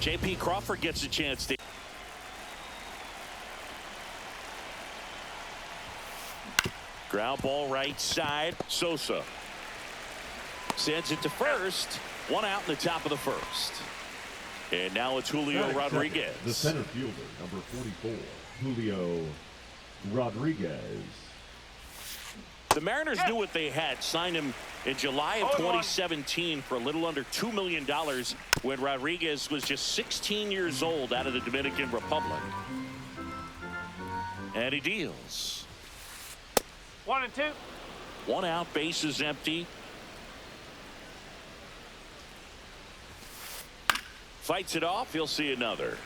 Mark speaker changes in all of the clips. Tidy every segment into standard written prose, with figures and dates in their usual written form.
Speaker 1: J.P. Crawford gets a chance to. Ground ball right side. Sosa sends it to first. One out in the top of the first. And now it's Julio Rodriguez.
Speaker 2: The center fielder, number 44, Julio Rodriguez.
Speaker 1: The Mariners knew what they had. Signed him in July of 2017 for a little under $2 million when Rodriguez was just 16 years old out of the Dominican Republic. And he deals.
Speaker 3: 1-2.
Speaker 1: One out, bases empty. Fights it off. He'll see another.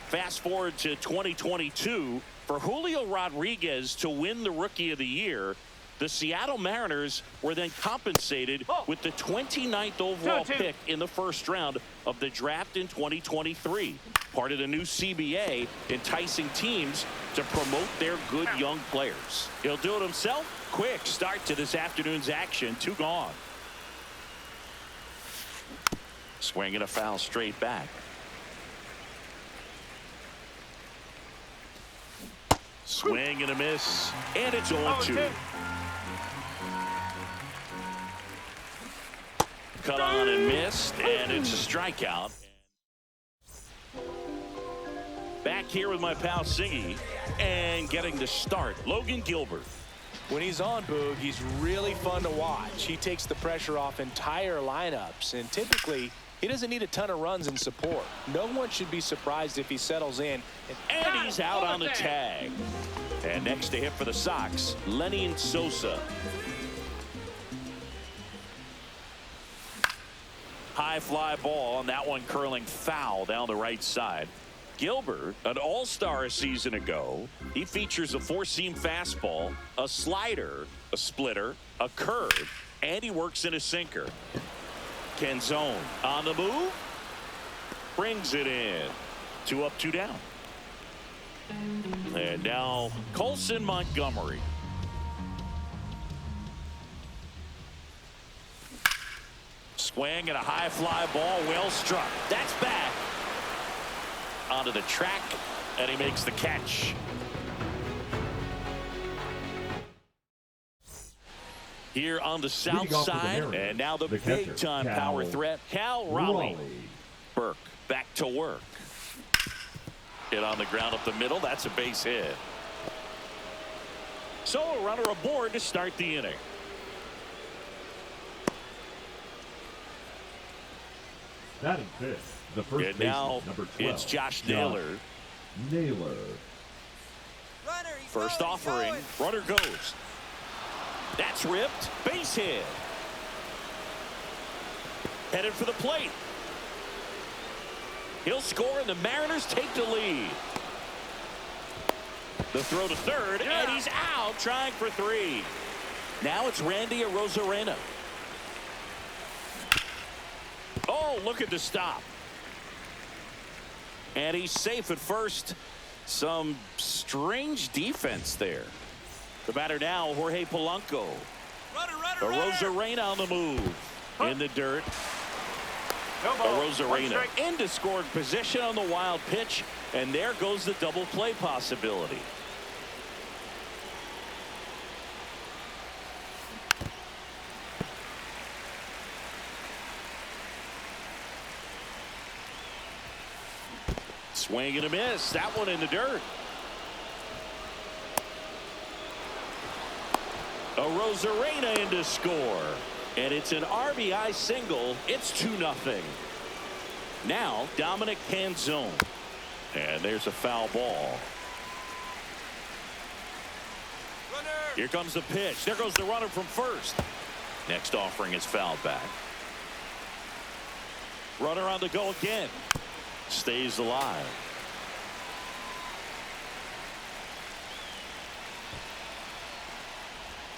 Speaker 1: Fast forward to 2022. For Julio Rodriguez to win the Rookie of the Year, the Seattle Mariners were then compensated with the 29th overall pick in the first round of the draft in 2023. Part of the new CBA, enticing teams to promote their good young players. He'll do it himself. Quick start to this afternoon's action. 2 gone. Swinging a foul straight back. Swing and a miss, and it's 0-2. Cut on and missed, and it's a strikeout. Back here with my pal Singy, and getting the start, Logan Gilbert.
Speaker 4: When he's on, Boog, he's really fun to watch. He takes the pressure off entire lineups, and typically he doesn't need a ton of runs in support. No one should be surprised if he settles in.
Speaker 1: And he's out on the tag. And next to hit for the Sox, Lenny Sosa. High fly ball, and that one curling foul down the right side. Gilbert, an all-star a season ago. He features a four-seam fastball, a slider, a splitter, a curve, and he works in a sinker. Canzone on the move, brings it in. 2 up, 2 down. And now Colson Montgomery. Swing and a high fly ball, well struck. That's back onto the track, and he makes the catch. Here on the south side, and now the big-time power threat, Cal Raleigh. Burke back to work. Hit on the ground up the middle. That's a base hit. So a runner aboard to start the inning.
Speaker 2: Batting fifth, the first
Speaker 1: and now
Speaker 2: number 12,
Speaker 1: it's Josh Naylor. First offering, runner goes. That's ripped. Base hit. Headed for the plate. He'll score, and the Mariners take the lead. The throw to third, and he's out trying for 3. Now it's Randy Arozarena. Oh, look at the stop. And he's safe at first. Some strange defense there. The batter now, Jorge Polanco. Arozarena on the move. In the dirt. Arozarena into scored position on the wild pitch, and there goes the double play possibility. Swing and a miss. That one in the dirt. Arozarena in to score. And it's an RBI single. It's 2-0. Now Dominic Canzone. And there's a foul ball. Runner. Here comes the pitch. There goes the runner from first. Next offering is fouled back. Runner on the go again. Stays alive.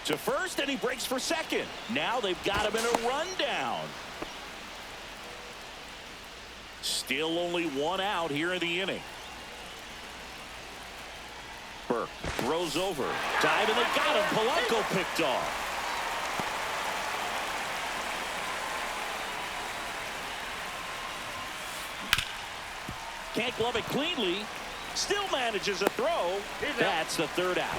Speaker 1: To first, and he breaks for second. Now they've got him in a rundown. Still only 1 out here in the inning. Burke throws over. Dive, and they got him. Polanco picked off. can't glove it cleanly. Still manages a throw. That's the third out.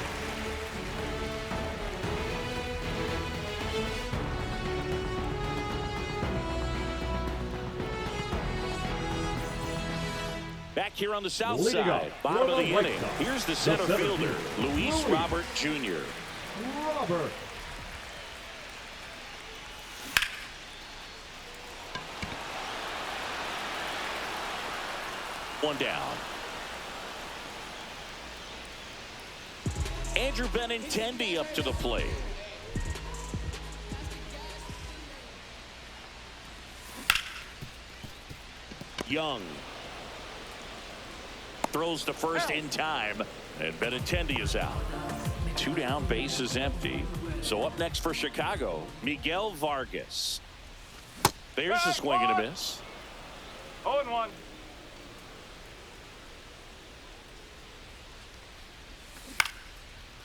Speaker 1: Back here on the south side, bottom of the inning. Here's the center fielder, Luis Robert Jr.
Speaker 2: Robert.
Speaker 1: One down. Andrew Benintendi up to the plate. Young throws to first in time, and Benintendi is out. 2 down, bases empty. So up next for Chicago, Miguel Vargas. There's a swing and a miss.
Speaker 3: 0-1.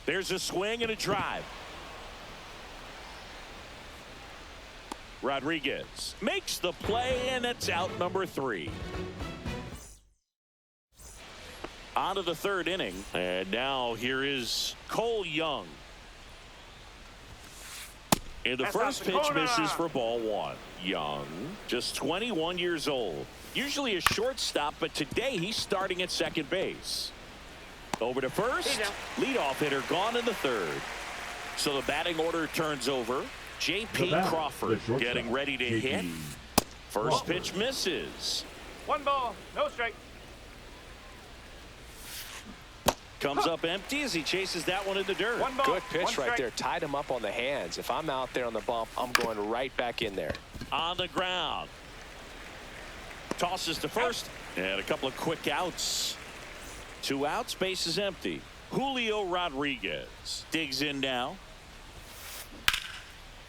Speaker 1: There's a swing and a drive. Rodriguez makes the play, and it's out number 3. On to the third inning, and now here is Cole Young. And the first pitch misses for ball 1. Young, just 21 years old. Usually a shortstop, but today he's starting at second base. Over to first. Leadoff hitter gone in the third. So the batting order turns over. J.P. Crawford getting ready to hit. First pitch misses.
Speaker 3: 1 ball, no strike.
Speaker 1: Comes up empty as he chases that one in the dirt.
Speaker 3: 1 ball,
Speaker 4: Good pitch
Speaker 3: 1
Speaker 4: right
Speaker 3: strike.
Speaker 4: there. Tied him up on the hands. If I'm out there on the bump, I'm going right back in there.
Speaker 1: On the ground. Tosses to first. And a couple of quick outs. 2 outs, base is empty. Julio Rodriguez digs in now.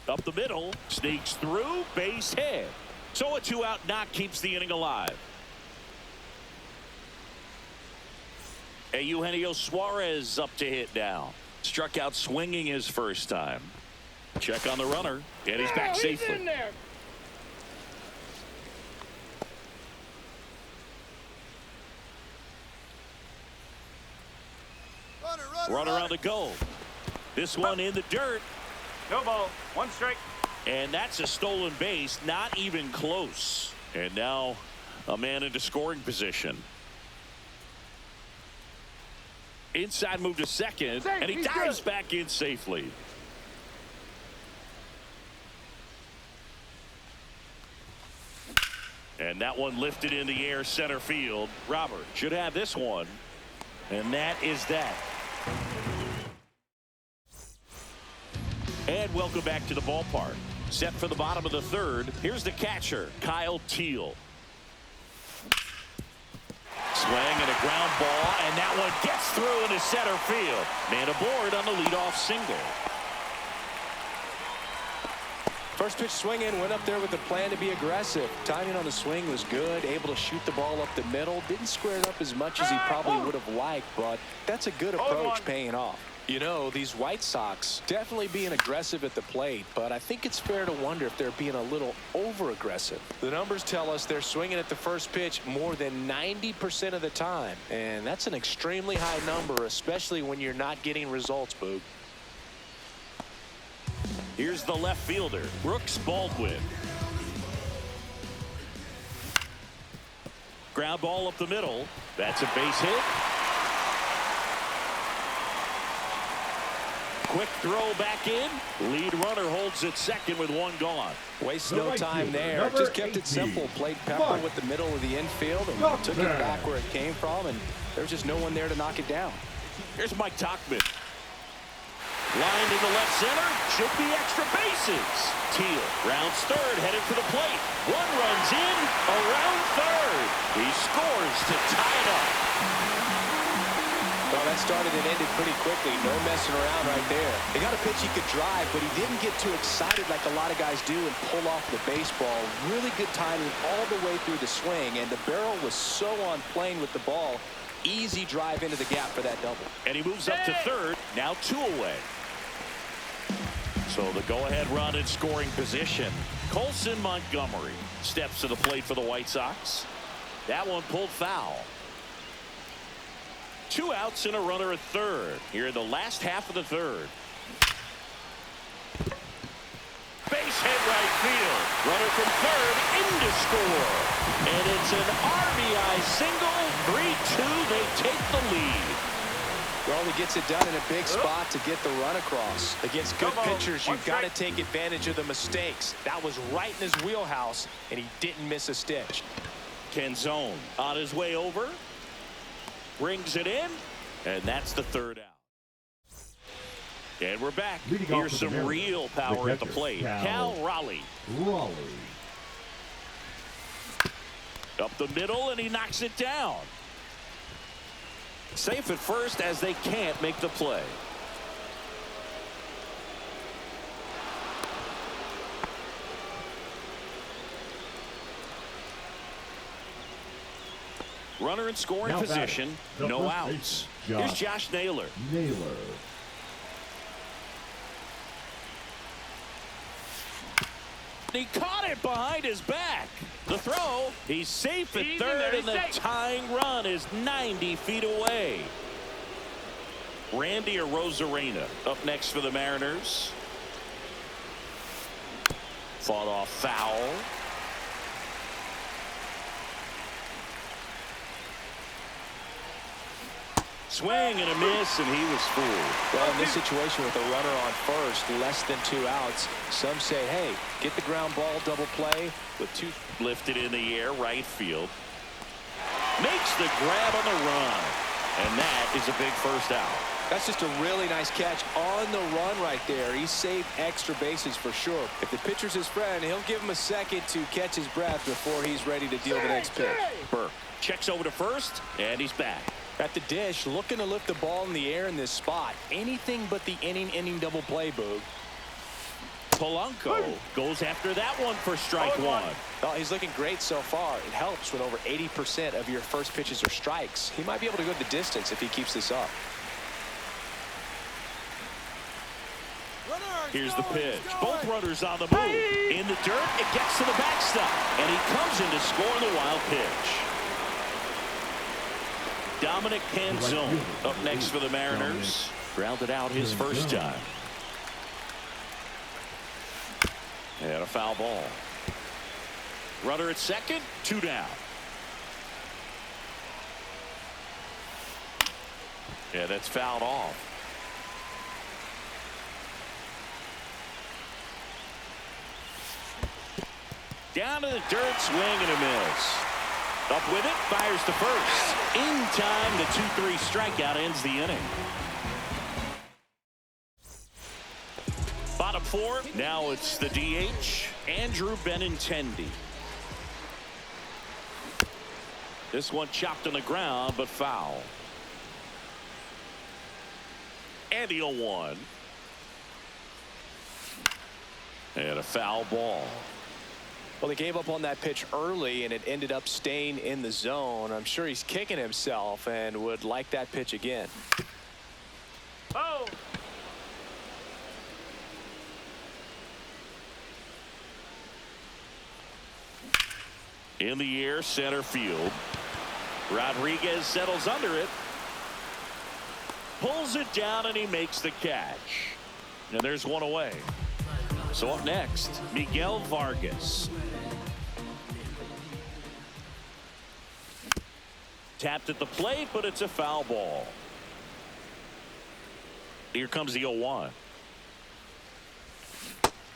Speaker 1: Up the middle, sneaks through, base hit. So a 2-out knock keeps the inning alive. Eugenio Suarez up to hit now. Struck out swinging his first time. Check on the runner, and he's back safely.
Speaker 3: In there.
Speaker 1: Runner on the goal. This one in the dirt.
Speaker 3: No ball, 1 strike.
Speaker 1: And that's a stolen base, not even close. And now a man into scoring position. Inside move to second, and he dives back in safely. And that one lifted in the air center field. Robert should have this one. And that is that. And welcome back to the ballpark. Set for the bottom of the third. Here's the catcher, Kyle Teal. Swing and a ground ball, and that one gets through into center field. Man aboard on the leadoff single.
Speaker 4: First pitch swinging, went up there with the plan to be aggressive. Timing on the swing was good, able to shoot the ball up the middle. Didn't square it up as much as he probably would have liked, but that's a good approach paying off. You know, these White Sox definitely being aggressive at the plate, but I think it's fair to wonder if they're being a little over-aggressive. The numbers tell us they're swinging at the first pitch more than 90% of the time, and that's an extremely high number, especially when you're not getting results, Boog.
Speaker 1: Here's the left fielder, Brooks Baldwin. Ground ball up the middle. That's a base hit. Quick throw back in. Lead runner holds at second with 1 gone.
Speaker 4: Wastes no time there. Just kept it simple. Played Pepper with the middle of the infield and took it back where it came from, and there's just no one there to knock it down.
Speaker 1: Here's Mike Tauchman. Lined in the left center. Should be extra bases. Teal rounds third, headed for the plate. 1 runs in, around third. He scores to tie it up.
Speaker 4: Well, that started and ended pretty quickly. No messing around right there. He got a pitch he could drive, but he didn't get too excited like a lot of guys do and pull off the baseball. Really good timing all the way through the swing, and the barrel was so on plane with the ball. Easy drive into the gap for that double.
Speaker 1: And he moves up to third, now 2 away. So the go-ahead run in scoring position. Colson Montgomery steps to the plate for the White Sox. That one pulled foul. 2 outs and a runner at third here in the last half of the third. Base hit right field. Runner from third in to score. And it's an RBI single. 3-2. They take the lead.
Speaker 4: Well, he gets it done in a big spot to get the run across. Against good pitchers, you've got to take advantage of the mistakes. That was right in his wheelhouse, and he didn't miss a stitch.
Speaker 1: Canzone on his way over. Brings it in. And that's the third out. And we're back. Here's some real power at the plate. Cal Raleigh. Up the middle, and he knocks it down. Safe at first as they can't make the play. Runner in scoring position. No outs. Here's Josh Naylor. He caught it behind his back. The throw. He's safe at third, and the tying run is 90 feet away. Randy Arozarena up next for the Mariners. Fought off foul. Swing and a miss, and he was fooled.
Speaker 4: Well, in this situation with a runner on first, less than 2 outs, some say, hey, get the ground ball, double play with 2.
Speaker 1: Lifted in the air, right field. Makes the grab on the run, and that is a big first out.
Speaker 4: That's just a really nice catch on the run right there. He saved extra bases for sure. If the pitcher's his friend, he'll give him a second to catch his breath before he's ready to deal the next pitch.
Speaker 1: Burke checks over to first, and he's back.
Speaker 4: At the dish, looking to lift the ball in the air in this spot. Anything but the inning double play, Boog.
Speaker 1: Polanco goes after that one for strike one.
Speaker 4: Oh, he's looking great so far. It helps when over 80% of your first pitches are strikes. He might be able to go the distance if he keeps this up.
Speaker 1: Here's the pitch. Both runners on the move. In the dirt, it gets to the backstop. And he comes in to score the wild pitch. Dominic Canzone up next for the Mariners. Grounded out his first time. And a foul ball. Runner at second, 2 down. Yeah, that's fouled off. Down to the dirt, swing and a miss. Up with it, fires to first. In time, the 2-3 strikeout ends the inning. Bottom 4, now it's the DH, Andrew Benintendi. This one chopped on the ground, but foul. And the 0-1. And a foul ball.
Speaker 4: Well, he gave up on that pitch early, and it ended up staying in the zone. I'm sure he's kicking himself and would like that pitch again.
Speaker 3: Oh!
Speaker 1: In the air, center field. Rodriguez settles under it. Pulls it down, and he makes the catch. And there's one away. So up next, Miguel Vargas. Tapped at the plate, but it's a foul ball. Here comes the 0-1.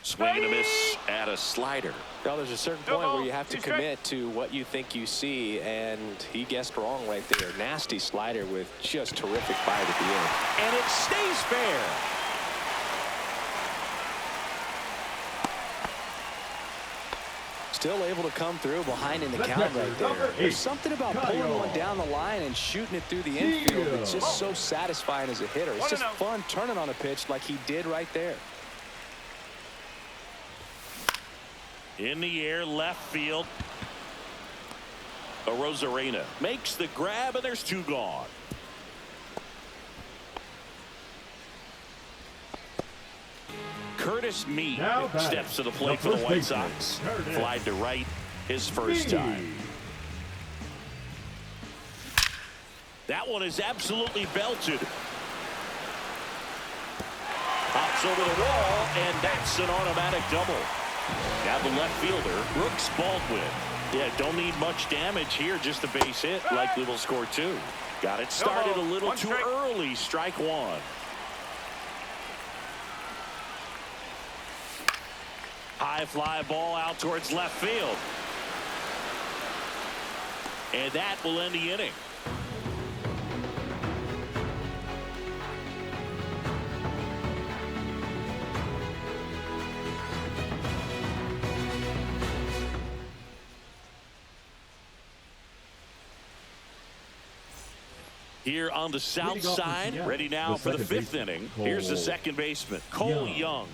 Speaker 1: Swing and a miss at a slider.
Speaker 4: Well, there's a certain point where you have to commit to what you think you see, and he guessed wrong right there. Nasty slider with just terrific bite at the end.
Speaker 1: And it stays fair.
Speaker 4: Still able to come through behind in the count right there. There's something about pulling one down the line and shooting it through the infield that's just so satisfying as a hitter. It's just fun turning on a pitch like he did right there.
Speaker 1: In the air, left field. Arozarena makes the grab, and there's 2 gone. Curtis Mead steps to the plate for the White Sox. Flied to right his first time. That one is absolutely belted. Pops over the wall, and that's an automatic double. Now the left fielder, Brooks Baldwin. Yeah, don't need much damage here, just a base hit. Likely will score 2. Got it started a little too early. Strike 1. High fly ball out towards left field. And that will end the inning. Here on the south side, ready now for the 5th inning. Here's the second baseman, Cole Young.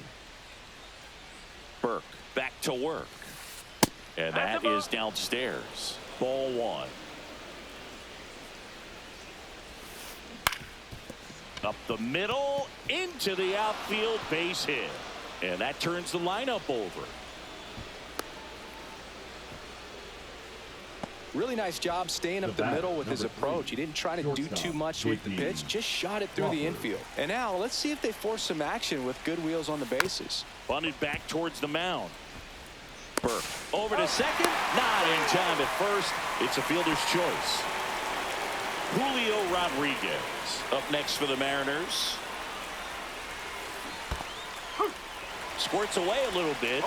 Speaker 1: Burke back to work. And that is downstairs. Ball 1. Up the middle, into the outfield, base hit. And that turns the lineup over.
Speaker 4: Really nice job staying up the middle with his approach. He didn't try to do too much with the pitch, just shot it through the infield. And now let's see if they force some action with good wheels on the bases.
Speaker 1: Bunted back towards the mound. Burke over to second, not in time at first. It's a fielder's choice. Julio Rodriguez up next for the Mariners. Squirts away a little bit.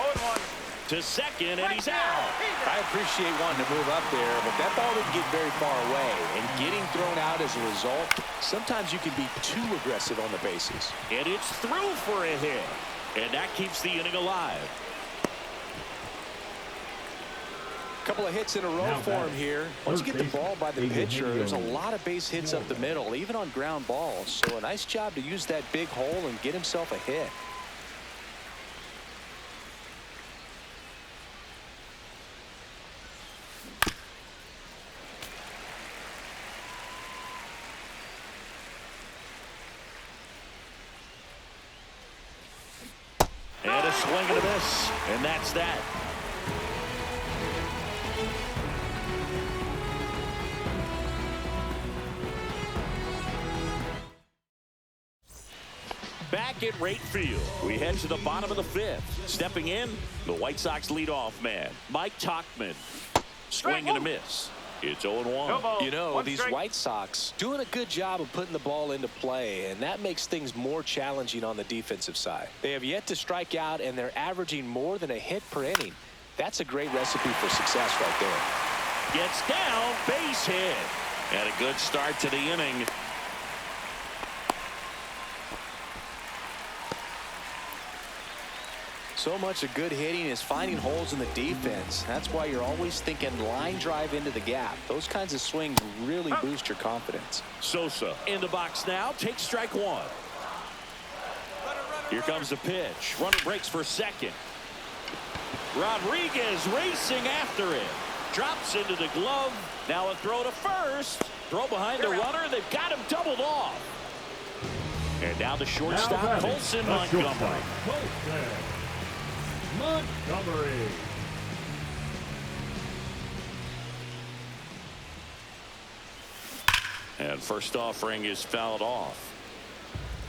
Speaker 1: To second, and he's out.
Speaker 4: I appreciate wanting to move up there, but that ball didn't get very far away. And getting thrown out as a result, sometimes you can be too aggressive on the bases.
Speaker 1: And it's through for a hit. And that keeps the inning alive.
Speaker 4: A couple of hits in a row for him here. Once you get the ball by the pitcher, there's a lot of base hits up the middle, even on ground balls. So a nice job to use that big hole and get himself a hit.
Speaker 1: And a swing and a miss. And that's that. Back at right field, we head to the bottom of the 5th. Stepping in, the White Sox leadoff man, Mike Tauchman. Swing and a miss. It's 0-1.
Speaker 4: You know, these White Sox doing a good job of putting the ball into play, and that makes things more challenging on the defensive side. They have yet to strike out, and they're averaging more than a hit per inning. That's a great recipe for success right there.
Speaker 1: Gets down, base hit. And a good start to the inning.
Speaker 4: So much of good hitting is finding holes in the defense. That's why you're always thinking line drive into the gap. Those kinds of swings really boost your confidence.
Speaker 1: Sosa in the box now. Takes strike 1. Here comes the pitch. Runner breaks for second. Rodriguez racing after it. Drops into the glove. Now a throw to first. Throw behind the runner. They've got him doubled off. And now the shortstop, Colson Montgomery.
Speaker 2: Montgomery.
Speaker 1: And first offering is fouled off.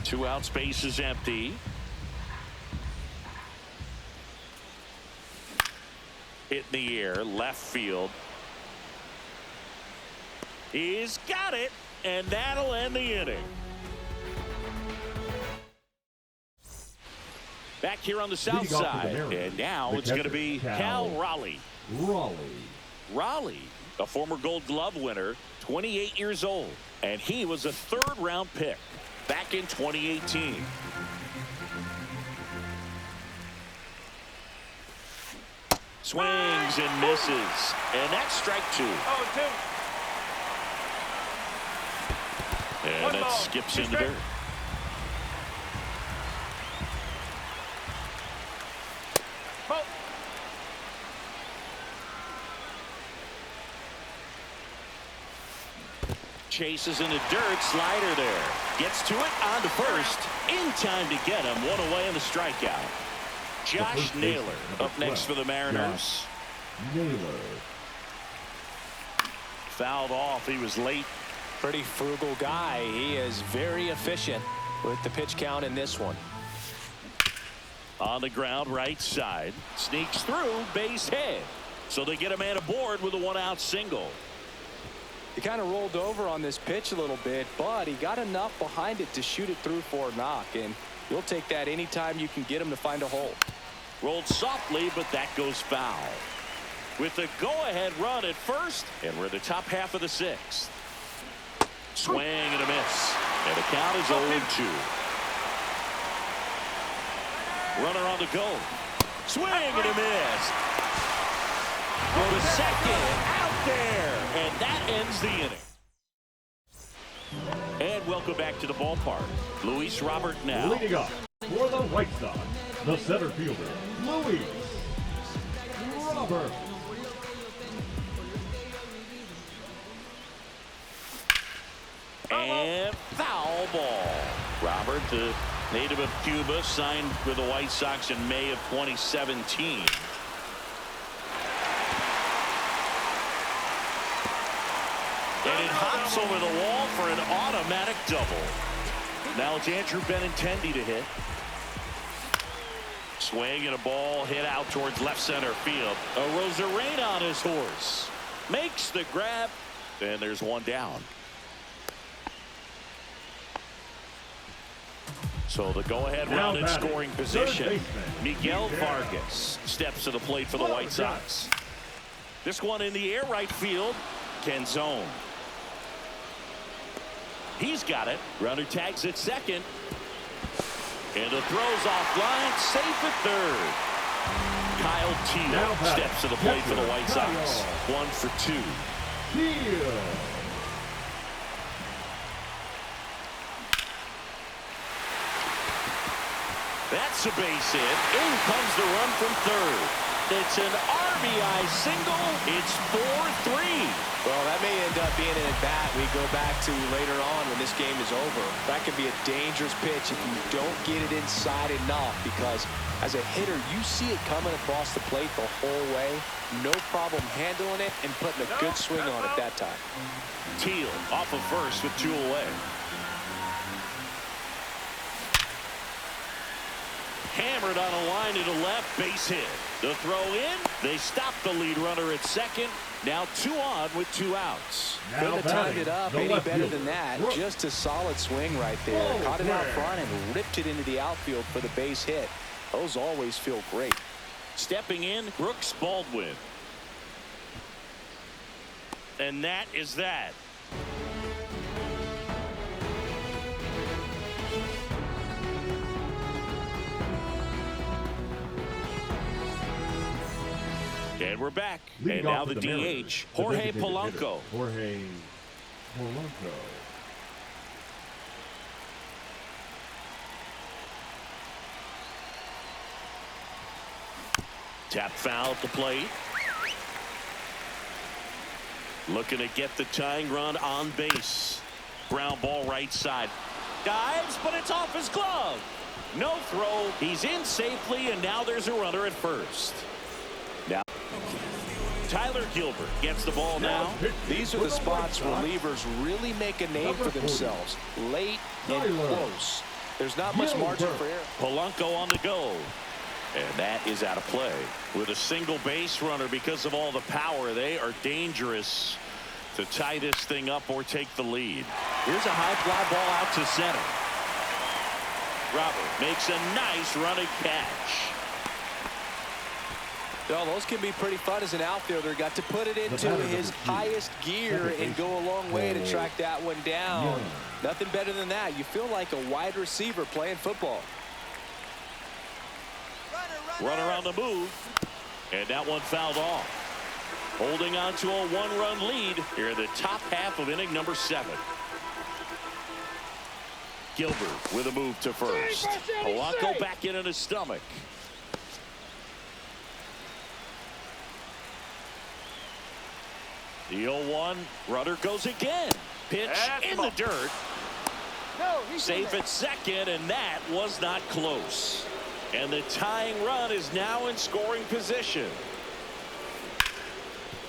Speaker 1: 2 outs, base is empty. Hit in the air, left field. He's got it, and that'll end the inning. Back here on the south side, and now it's going to be Cal Raleigh. Raleigh, a former Gold Glove winner, 28 years old, and he was a 3rd-round pick back in 2018. Swings and misses, and that's strike 2. And that skips into dirt. Chases in the dirt, slider there. Gets to it, on to first. In time to get him. 1 away on the strikeout. Josh Naylor up next for the Mariners.
Speaker 2: Naylor.
Speaker 1: Fouled off. He was late.
Speaker 4: Pretty frugal guy. He is very efficient with the pitch count in this one.
Speaker 1: On the ground, right side. Sneaks through, base hit. So they get a man aboard with a one-out single.
Speaker 4: He kind of rolled over on this pitch a little bit, but he got enough behind it to shoot it through for a knock, and you'll take that anytime you can get him to find a hole.
Speaker 1: Rolled softly, but that goes foul. With the go-ahead run at first, and we're in the top half of the sixth. Swing and a miss. And the count is 0-2. Runner on the go. Swing and a miss. Go to second. Out there. And that ends the inning. And welcome back to the ballpark. Luis Robert now.
Speaker 2: Leading up for the White Sox, the center fielder, Luis Robert.
Speaker 1: And foul ball. Robert, the native of Cuba, signed with the White Sox in May of 2017. And it hops over the wall for an automatic double. Now it's Andrew Benintendi to hit. Swing and a ball hit out towards left center field. Rosarena on his horse. Makes the grab. And there's one down. So the go-ahead run in scoring position. Miguel Vargas steps to the plate for the White Sox. This one in the air right field. Canzone. He's got it. Runner tags at second. And the throw's offline. Safe at third. Kyle Teel steps to the plate for the White Sox. 1 for 2.
Speaker 2: Teel.
Speaker 1: That's a base hit. In comes the run from third. It's an RBI single. It's 4-3.
Speaker 4: Well, that may end up being an at-bat we go back to later on when this game is over. That could be a dangerous pitch if you don't get it inside enough, because as a hitter, you see it coming across the plate the whole way. No problem handling it and putting a good swing on it that time.
Speaker 1: Teel off of first with 2 away. Hammered on a line to the left, base hit. The throw in, they stop the lead runner at second. Now 2 on with 2 outs.
Speaker 4: Couldn't have timed it up any better than that. Just a solid swing right there. Caught it out front and ripped it into the outfield for the base hit. Those always feel great.
Speaker 1: Stepping in, Brooks Baldwin. And that is that. And we're back. And now the DH, Jorge Polanco.
Speaker 2: Jorge Polanco.
Speaker 1: Tap foul at the plate. Looking to get the tying run on base. Ground ball right side. Dives, but it's off his glove. No throw. He's in safely, and now there's a runner at first. Now Tyler Gilbert gets the ball now.
Speaker 4: These are the spots relievers really make a name for themselves. Late and close. There's not much margin for error.
Speaker 1: Polanco on the go. And that is out of play. With a single base runner, because of all the power, they are dangerous to tie this thing up or take the lead. Here's a high fly ball out to center. Robert makes a nice running catch.
Speaker 4: Well, those can be pretty fun as an outfielder. Got to put it into his highest gear and go a long way to track that one down. Nothing better than that. You feel like a wide receiver playing football.
Speaker 1: Runner on the move. And that one fouled off. Holding on to a 1-run lead here in the top half of inning number 7. Gilbert with a move to first. Polanco back in his stomach. The 0-1 runner goes again. Pitch in the dirt. Safe at second, and that was not close. And the tying run is now in scoring position.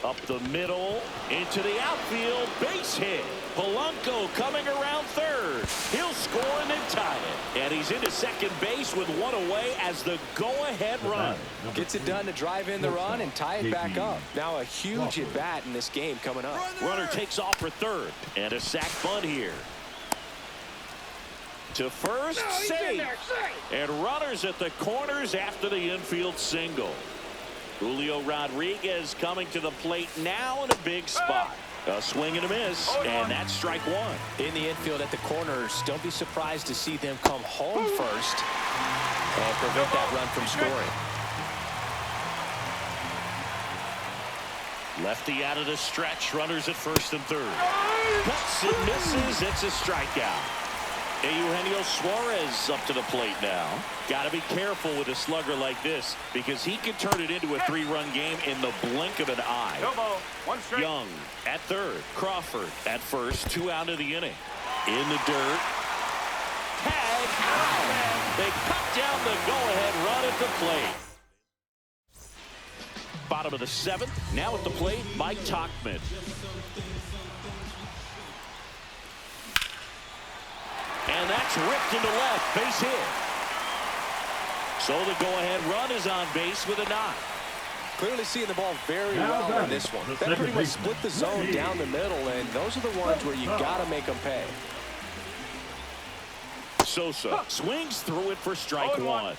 Speaker 1: Up the middle, into the outfield, base hit. Polanco coming around third. He'll score and then tie it. And he's into second base with one away as the go-ahead run.
Speaker 4: Gets it done to drive in the run and tie it back up. Now a huge at-bat in this game coming up.
Speaker 1: Runner takes off for third. And a sac bunt here. To first, safe. And runners at the corners after the infield single. Julio Rodriguez coming to the plate now in a big spot. A swing and a miss, and that's strike one.
Speaker 4: In the infield at the corners, don't be surprised to see them come home first and prevent that run from scoring.
Speaker 1: Lefty out of the stretch, runners at first and third. Cuts and misses, it's a strikeout. Eugenio Suarez up to the plate now. Got to be careful with a slugger like this because he can turn it into a three-run game in the blink of an eye.
Speaker 3: One strike.
Speaker 1: Young at third. Crawford at first. 2 out of the inning. In the dirt. Tag out. They cut down the go-ahead run at the plate. Bottom of the 7th. Now at the plate, Mike Tauchman. And that's ripped into left, base hit. So the go-ahead run is on base with a knock.
Speaker 4: Clearly seeing the ball very well in this one. That pretty much split the zone down the middle, and those are the ones where you got to make them pay.
Speaker 1: Sosa swings through it for strike one.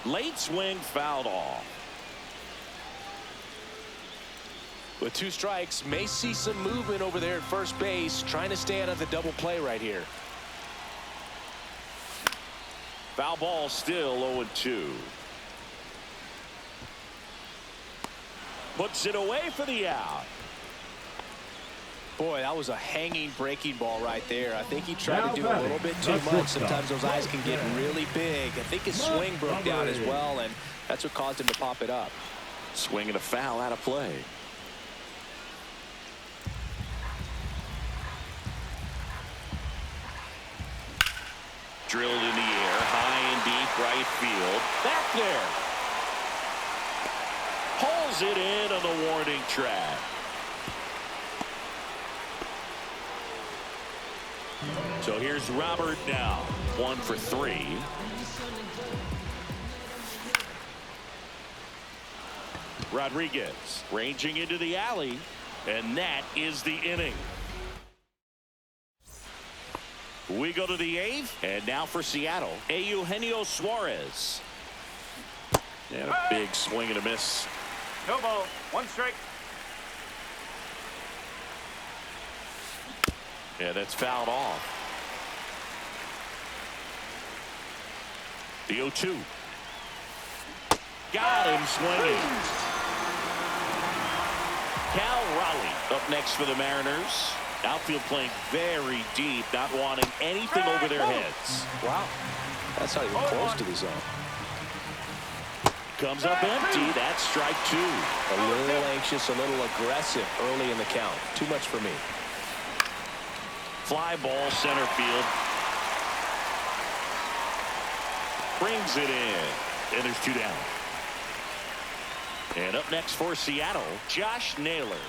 Speaker 1: Late swing fouled off.
Speaker 4: With 2 strikes, may see some movement over there at first base, trying to stay out of the double play right here.
Speaker 1: Foul ball still 0-2. Puts it away for the out.
Speaker 4: Boy, that was a hanging breaking ball right there. I think he tried to do a little bit too much. Sometimes those eyes can get really big. I think his swing broke down as well, and that's what caused him to pop it up.
Speaker 1: Swing and a foul out of play. Drilled in the air, high and deep right field. Back there. Pulls it in on the warning track. So here's Robert now. 1 for 3. Rodriguez ranging into the alley. And that is the inning. We go to the 8th, and now for Seattle, Eugenio Suarez. And a big swing and a miss.
Speaker 3: No ball. 1 strike.
Speaker 1: Yeah, that's fouled off. The 0-2. Got him swinging. Cal Raleigh up next for the Mariners. Outfield playing very deep, not wanting anything over their heads.
Speaker 4: Wow. That's not even close to the zone.
Speaker 1: Comes up empty. That's strike 2.
Speaker 4: A little anxious, a little aggressive early in the count. Too much for me.
Speaker 1: Fly ball center field. Brings it in. And there's 2 down. And up next for Seattle, Josh Naylor.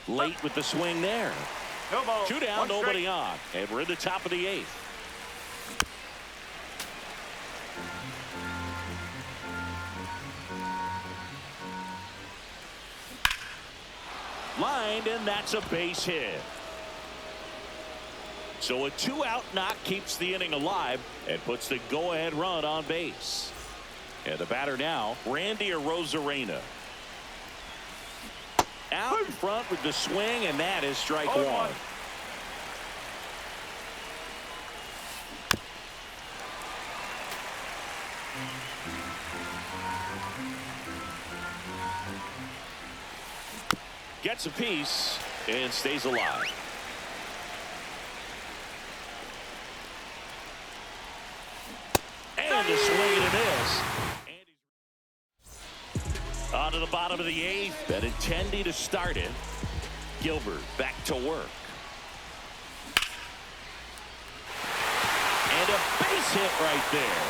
Speaker 1: Late with the swing there.
Speaker 3: No ball.
Speaker 1: 2 down, nobody on. And we're in the top of the 8th. Lined, and that's a base hit. So a 2-out knock keeps the inning alive and puts the go-ahead run on base. And the batter now, Randy Arozarena. Out in front with the swing, and that is strike 1. Gets a piece and stays alive. And a swing and a miss. On to the bottom of the 8th, and intending to start it. Gilbert back to work. And a base hit right there.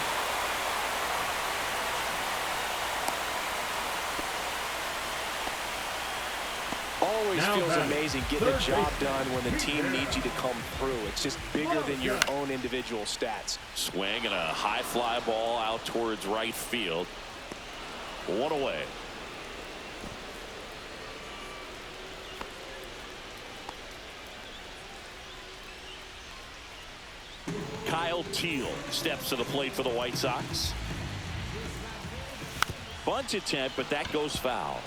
Speaker 4: Always
Speaker 2: Now
Speaker 4: feels
Speaker 2: batting,
Speaker 4: amazing getting a
Speaker 2: third
Speaker 4: job
Speaker 2: baseman,
Speaker 4: done when the team needs you to come through. It's just bigger than your own individual stats.
Speaker 1: Swing and a high fly ball out towards right field. One away. Kyle Teal steps to the plate for the White Sox. Bunt attempt, but that goes foul.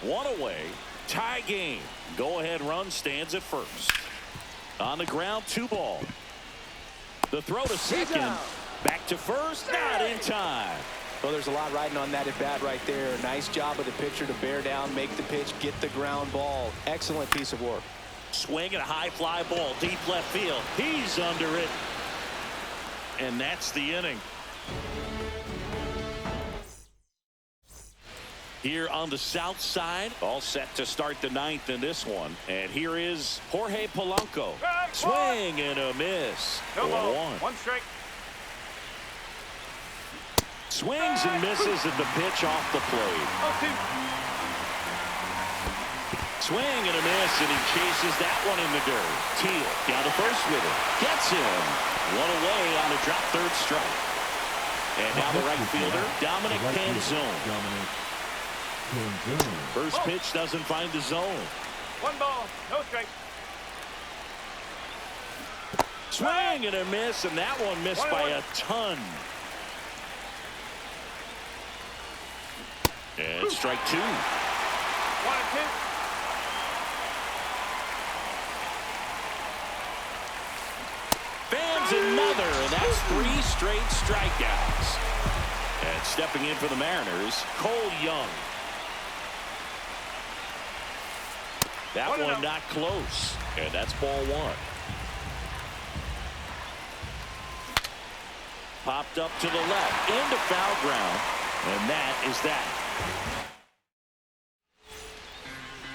Speaker 1: One away. Tie game. Go-ahead run stands at first. On the ground, 2 ball. The throw to second. Back to first. Not in time.
Speaker 4: Well, there's a lot riding on that at bat right there. Nice job of the pitcher to bear down, make the pitch, get the ground ball. Excellent piece of work.
Speaker 1: Swing and a high fly ball deep left field. He's under it. And that's the inning. Here on the south side, all set to start the 9th in this one. And here is Jorge Polanco. Swing and a miss.
Speaker 3: No ball.
Speaker 1: 1-1.
Speaker 3: 1 strike.
Speaker 1: Swings and misses at the pitch off the plate.
Speaker 3: 0-2.
Speaker 1: Swing and a miss, and he chases that one in the dirt. Teal down to first with it. Gets him. 1 away on a drop third strike. And now the right fielder, Dominic Panzone. First pitch doesn't find the zone.
Speaker 3: 1 ball. No strike.
Speaker 1: Swing and a miss, and that one missed by a ton. And strike 2.
Speaker 3: 1-2.
Speaker 1: Fans another, and that's 3 straight strikeouts. And stepping in for the Mariners, Cole Young. That one not close, and that's ball 1. Popped up to the left, into foul ground, and that is that.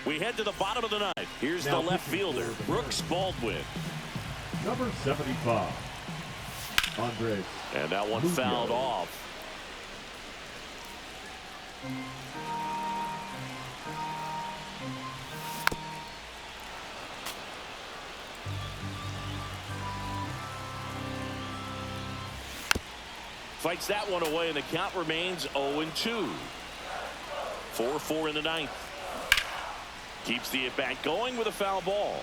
Speaker 1: We head to the bottom of the 9th. Here's the left fielder, Brooks Baldwin.
Speaker 2: Number 75, Andres.
Speaker 1: And that one fouled off. Fights that one away, and the count remains 0-2. 4-4 in the 9th. Keeps the at-bat going with a foul ball.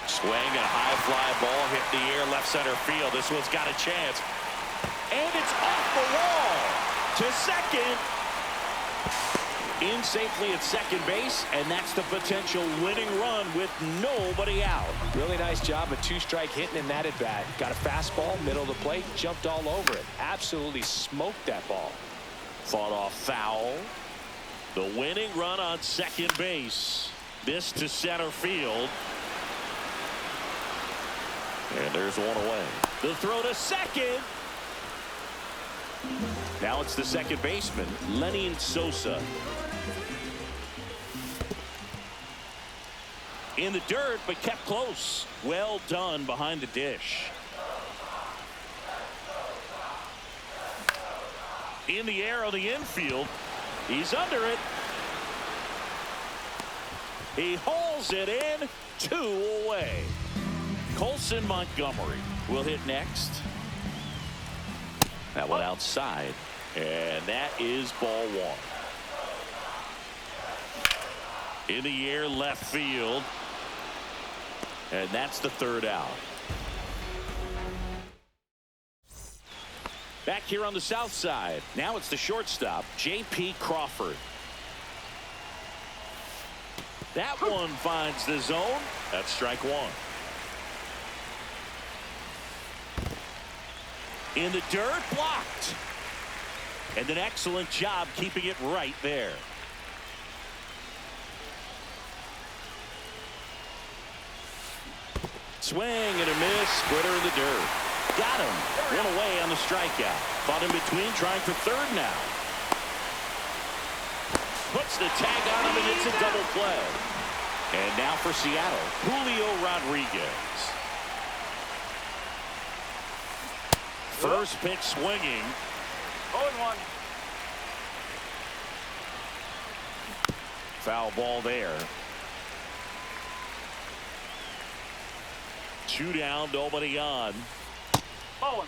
Speaker 1: Swing and a high fly ball hit the air left center field. This one's got a chance. And it's off the wall to second. In safely at second base, and that's the potential winning run with nobody out.
Speaker 4: Really nice job of 2-strike hitting in that at bat. Got a fastball, middle of the plate, jumped all over it. Absolutely smoked that ball.
Speaker 1: Fought off foul. The winning run on second base. This to center field. And there's one away. The throw to second. Now it's the second baseman, Lenny Sosa. In the dirt, but kept close. Well done behind the dish. In the air on the infield. He's under it. He hauls it in. 2 away. Colson Montgomery will hit next. That one outside. And that is ball 1. In the air left field. And that's the 3rd out. Back here on the south side. Now it's the shortstop, J.P. Crawford. That one finds the zone. That's strike 1. In the dirt, blocked. And an excellent job keeping it right there. Swing and a miss. Splitter in the dirt. Got him. 1 away on the strikeout. Caught in between, trying for 3rd now. Puts the tag on him, and it's a double play. And now for Seattle, Julio Rodriguez. First pitch swinging.
Speaker 3: 0-1.
Speaker 1: Foul ball there. 2 down, nobody on.
Speaker 3: Ball.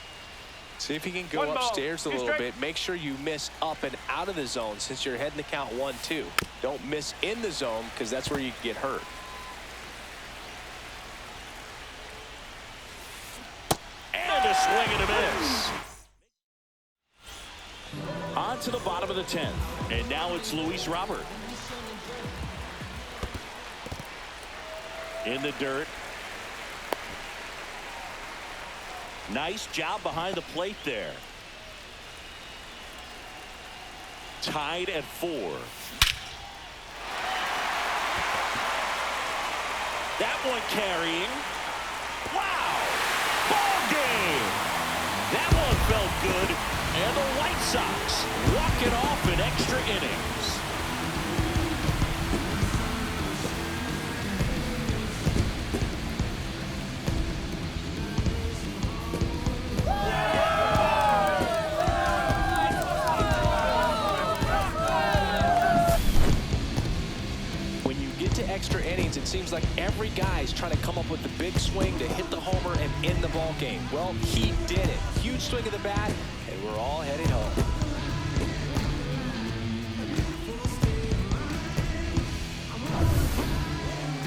Speaker 4: See if you can go
Speaker 3: One ball,
Speaker 4: upstairs a
Speaker 3: 2
Speaker 4: little
Speaker 3: strikes.
Speaker 4: bit. Make sure you miss up and out of the zone since you're heading to count 1-2. Don't miss in the zone because that's where you can get hurt.
Speaker 1: And a swing and a miss. On to the bottom of the 10th. And now it's Luis Robert. In the dirt. Nice job behind the plate there. Tied at 4. That one carrying. Wow! Ball game! That one felt good. And the White Sox walk it off in extra innings.
Speaker 4: When you get to extra innings, it seems like every guy's trying to come up with the big swing to hit the homer and end the ball game. Well, he did it. Huge swing of the bat, and we're all headed home.